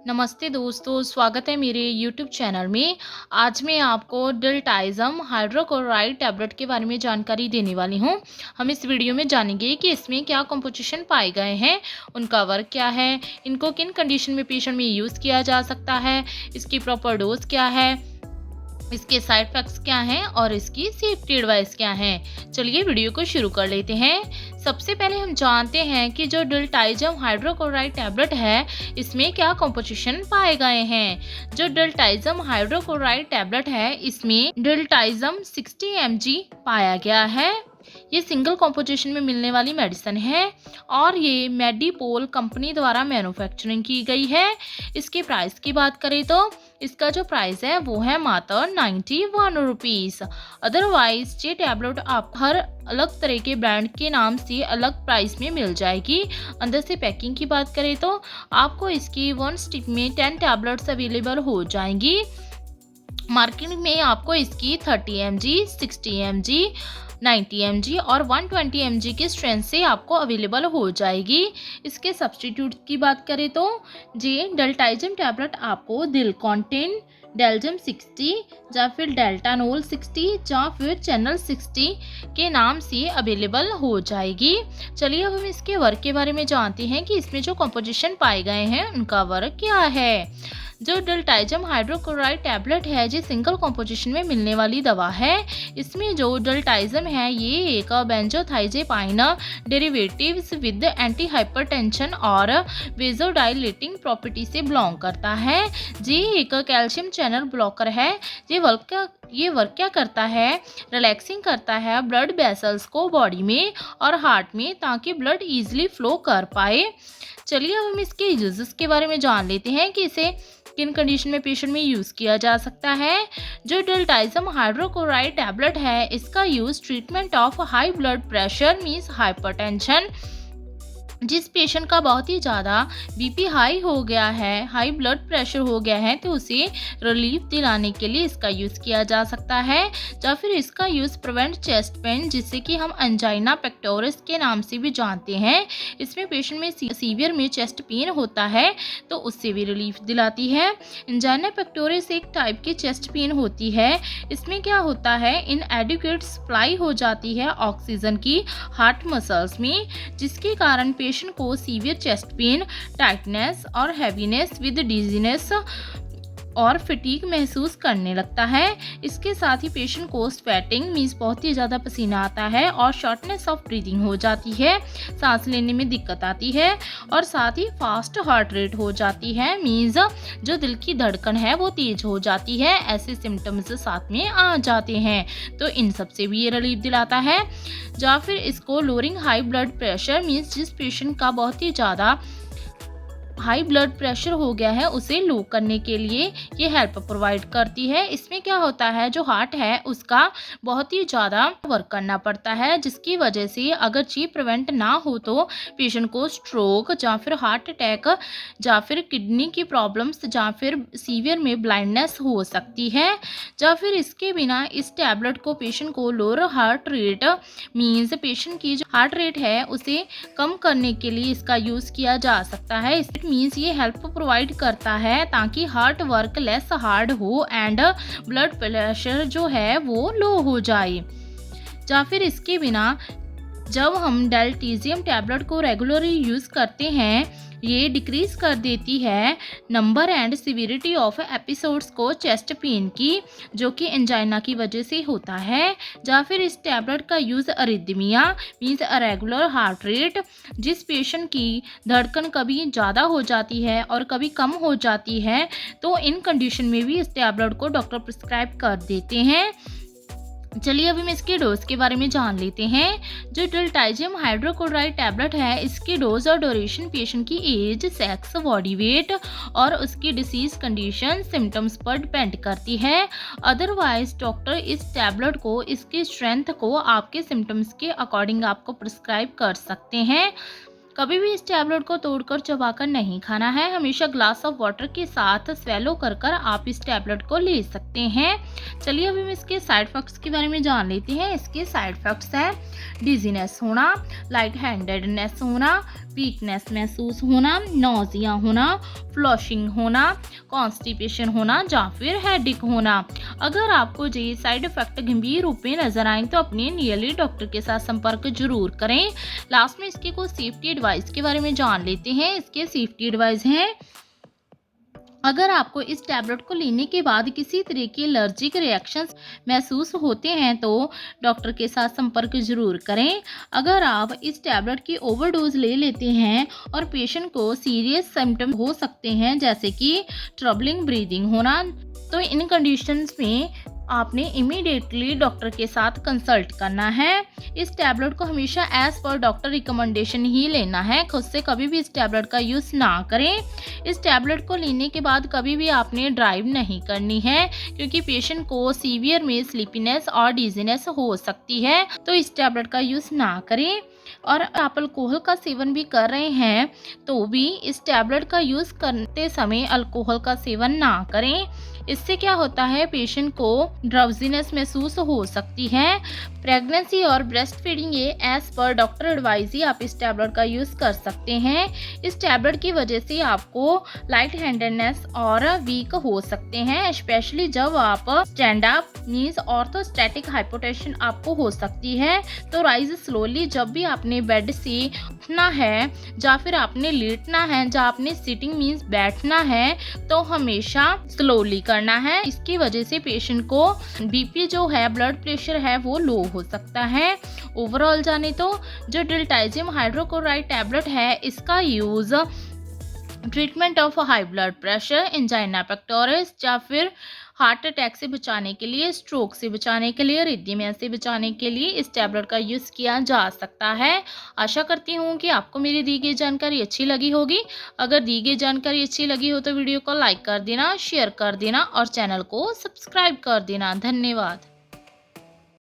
नमस्ते दोस्तों, स्वागत है मेरे यूट्यूब चैनल में। आज मैं आपको डिल्टाइज़म हाइड्रोक्लोराइड टैबलेट के बारे में जानकारी देने वाली हूँ। हम इस वीडियो में जानेंगे कि इसमें क्या कंपोजिशन पाए गए हैं, उनका वर्क क्या है, इनको किन कंडीशन में पेशेंट में यूज़ किया जा सकता है, इसकी प्रॉपर डोज क्या है, इसके साइड इफ़ेक्ट्स क्या हैं और इसकी सेफ्टी एडवाइस क्या हैं। चलिए वीडियो को शुरू कर लेते हैं। सबसे पहले हम जानते हैं कि जो डिल्टाइज़म हाइड्रोक्लोराइड टैबलेट है, इसमें क्या कंपोजिशन पाए गए हैं। जो डिल्टाइज़म हाइड्रोक्लोराइड टैबलेट है, इसमें डिल्टाइज़म 60 mg पाया गया है। ये सिंगल कॉम्पोजिशन में मिलने वाली मेडिसिन है और ये मेडिपोल कंपनी द्वारा मैन्युफैक्चरिंग की गई है। इसके प्राइस की बात करें तो इसका जो प्राइस है वो है मात्र 91 रुपीज़। अदरवाइज ये टैबलेट आप हर अलग तरह के ब्रांड के नाम से अलग प्राइस में मिल जाएगी। अंदर से पैकिंग की बात करें तो आपको इसकी 1 स्टिक में 10 टैबलेट्स अवेलेबल हो जाएंगी। मार्केट में आपको इसकी 30 mg, 60 mg, 90 mg और 120 mg के स्ट्रेंथ से आपको अवेलेबल हो जाएगी। इसके सब्स्टिट्यूट की बात करें तो ये डिल्टाइज़म टैबलेट आपको दिलकॉन्टिन, डेल्जम 60 या फिर डेल्टानोल 60 या फिर चैनल 60 के नाम से अवेलेबल हो जाएगी। चलिए अब हम इसके वर्क के बारे में जानते हैं कि इसमें जो कंपोजिशन पाए गए हैं उनका वर्क क्या है। जो डिल्टाइज़म हाइड्रोक्लोराइड टैबलेट है, ये सिंगल कॉम्पोजिशन में मिलने वाली दवा है। इसमें जो डिल्टाइज़म है ये एक बेंजोथाइजेपाइन डेरिवेटिव्स विद एंटी हाइपरटेंशन और वेजोडाइलेटिंग प्रॉपर्टी से बिलोंग करता है। ये एक कैल्शियम चैनल ब्लॉकर है। ये वर्क क्या करता है, रिलैक्सिंग करता है ब्लड वेसल्स को बॉडी में और हार्ट में, ताकि ब्लड ईजिली फ्लो कर पाए। चलिए अब हम इसके यूजेस के बारे में जान लेते हैं कि इसे किन कंडीशन में पेशेंट में यूज़ किया जा सकता है। जो डिल्टाइज़म हाइड्रोक्लोराइड टैबलेट है, इसका use treatment of high blood pressure means hypertension. जिस पेशेंट का बहुत ही ज़्यादा बीपी हाई हो गया है, हाई ब्लड प्रेशर हो गया है, तो उसे रिलीफ दिलाने के लिए इसका यूज़ किया जा सकता है। या फिर इसका यूज़ प्रिवेंट चेस्ट पेन, जिससे कि हम एंजाइना पेक्टोरिस के नाम से भी जानते हैं। इसमें पेशेंट में सीवियर में चेस्ट पेन होता है तो उससे भी रिलीफ दिलाती है। एंजाइना पेक्टोरिस एक टाइप की चेस्ट पेन होती है। इसमें क्या होता है, इनएडिक्वेट सप्लाई हो जाती है ऑक्सीजन की हार्ट मसल्स में, जिसके कारण पेशेंट को सीवियर चेस्ट पेन, टाइटनेस और हैवीनेस विद डिजीनेस और फटीग महसूस करने लगता है। इसके साथ ही पेशेंट को स्वेटिंग मीन्स बहुत ही ज़्यादा पसीना आता है और शॉर्टनेस ऑफ ब्रीदिंग हो जाती है, सांस लेने में दिक्कत आती है और साथ ही फास्ट हार्ट रेट हो जाती है, मीन्स जो दिल की धड़कन है वो तेज हो जाती है। ऐसे सिम्टम्स साथ में आ जाते हैं, तो इन सब से भी ये रिलीफ दिलाता है। या फिर इसको lowering high blood pressure means जिस पेशेंट का बहुत ही ज़्यादा हाई ब्लड प्रेशर हो गया है, उसे लो करने के लिए ये हेल्प प्रोवाइड करती है। इसमें क्या होता है, जो हार्ट है उसका बहुत ही ज़्यादा वर्क करना पड़ता है, जिसकी वजह से अगर ये प्रिवेंट ना हो तो पेशेंट को स्ट्रोक या फिर हार्ट अटैक या फिर किडनी की प्रॉब्लम्स या फिर सीवियर में ब्लाइंडनेस हो सकती है। या फिर इसके बिना इस टैबलेट को पेशेंट को lower heart rate means patient की जो हार्ट रेट है उसे कम करने के लिए इसका यूज़ किया जा सकता है। मीन्स ये हेल्प प्रोवाइड करता है ताकि हार्ट वर्क लेस हार्ड हो एंड ब्लड प्रेशर जो है वो लो हो जाए। या फिर इसके बिना जब हम डेल्टाइज़म टैबलेट को रेगुलरली यूज़ करते हैं, ये डिक्रीज कर देती है number and severity of episodes को चेस्ट पेन की, जो कि एंजाइना की वजह से होता है। या फिर इस टैबलेट का use arrhythmia means irregular heart rate, जिस पेशेंट की धड़कन कभी ज़्यादा हो जाती है और कभी कम हो जाती है, तो इन कंडीशन में भी इस टैबलेट को डॉक्टर प्रिस्क्राइब कर देते हैं। चलिए अभी हम इसके डोज के बारे में जान लेते हैं। जो डिल्टाइज़म हाइड्रोक्लोराइड टैबलेट है, इसकी डोज और ड्यूरेशन पेशेंट की एज, सेक्स, बॉडी वेट और उसकी डिसीज कंडीशन, सिम्टम्स पर डिपेंड करती है। अदरवाइज डॉक्टर इस टैबलेट को इसकी स्ट्रेंथ को आपके सिम्टम्स के अकॉर्डिंग आपको प्रिस्क्राइब कर सकते हैं। कभी भी इस टैबलेट को तोड़कर चबाकर नहीं खाना है। हमेशा ग्लास ऑफ वाटर के साथ स्वेलो कर कर आप इस टैबलेट को ले सकते हैं। चलिए अभी हम इसके साइड इफेक्ट्स के बारे में जान लेते हैं। इसके साइड इफेक्ट्स हैं डिजीनेस होना, लाइट हैंडेडनेस होना, वीकनेस महसूस होना, नौजिया होना, फ्लशिंग होना, कॉन्स्टिपेशन होना या फिर हेडेक होना। अगर आपको ये साइड इफेक्ट गंभीर रूप में नजर आए तो अपने नियरली डॉक्टर के साथ संपर्क जरूर करें। लास्ट में इसके कुछ सेफ्टी एडवाइस के बारे में जान लेते हैं। इसके सेफ्टी एडवाइस हैं, अगर आपको इस टैबलेट को लेने के बाद किसी तरह की एलर्जिक रिएक्शंस महसूस होते हैं तो डॉक्टर के साथ संपर्क जरूर करें। अगर आप इस टैबलेट की ओवरडोज ले लेते हैं और पेशेंट को सीरियस सिम्टम हो सकते हैं जैसे कि ट्रबलिंग ब्रीदिंग होना, तो इन कंडीशंस में आपने इमीडिएटली डॉक्टर के साथ कंसल्ट करना है। इस टैबलेट को हमेशा एज पर डॉक्टर रिकमेंडेशन ही लेना है। खुद से कभी भी इस टैबलेट का यूज़ ना करें। इस टैबलेट को लेने के बाद कभी भी आपने ड्राइव नहीं करनी है क्योंकि पेशेंट को सीवियर में स्लीपीनेस और डिजीनेस हो सकती है, तो इस टैबलेट का यूज़ ना करें। और आप अल्कोहल का सेवन भी कर रहे हैं तो भी इस टैबलेट का यूज़ करते समय अल्कोहल का सेवन ना करें। इससे क्या होता है, पेशेंट को ड्राउजीनेस महसूस हो सकती है। प्रेगनेंसी और ब्रेस्ट फीडिंग ये एज पर डॉक्टर एडवाइस ही आप इस टैबलेट का यूज़ कर सकते हैं। इस टैबलेट की वजह से आपको लाइट हैंडेडनेस और वीक हो सकते हैं, स्पेशली जब आप स्टैंड अप नीज ऑर्थोस्टैटिक हाइपोटेंशन आपको हो सकती है। तो राइज स्लोली, जब भी आपने बेड से उठना है या फिर आपने लेटना है या आपने सिटिंग मीन्स बैठना है तो हमेशा स्लोली करना है। इसकी वजह से पेशेंट को बीपी जो है, ब्लड प्रेशर है, वो लो हो सकता है। ओवरऑल जाने तो जो डिल्टाइजियम हाइड्रोक्लोराइड टैबलेट है इसका use treatment of high blood pressure, angina pectoris या फिर हार्ट अटैक से बचाने के लिए, स्ट्रोक से बचाने के लिए, रिदमिया से बचाने के लिए इस टैबलेट का यूज़ किया जा सकता है। आशा करती हूँ कि आपको मेरी दी गई जानकारी अच्छी लगी होगी। अगर दी गई जानकारी अच्छी लगी हो तो वीडियो को लाइक कर देना, शेयर कर देना और चैनल को सब्सक्राइब कर देना। धन्यवाद।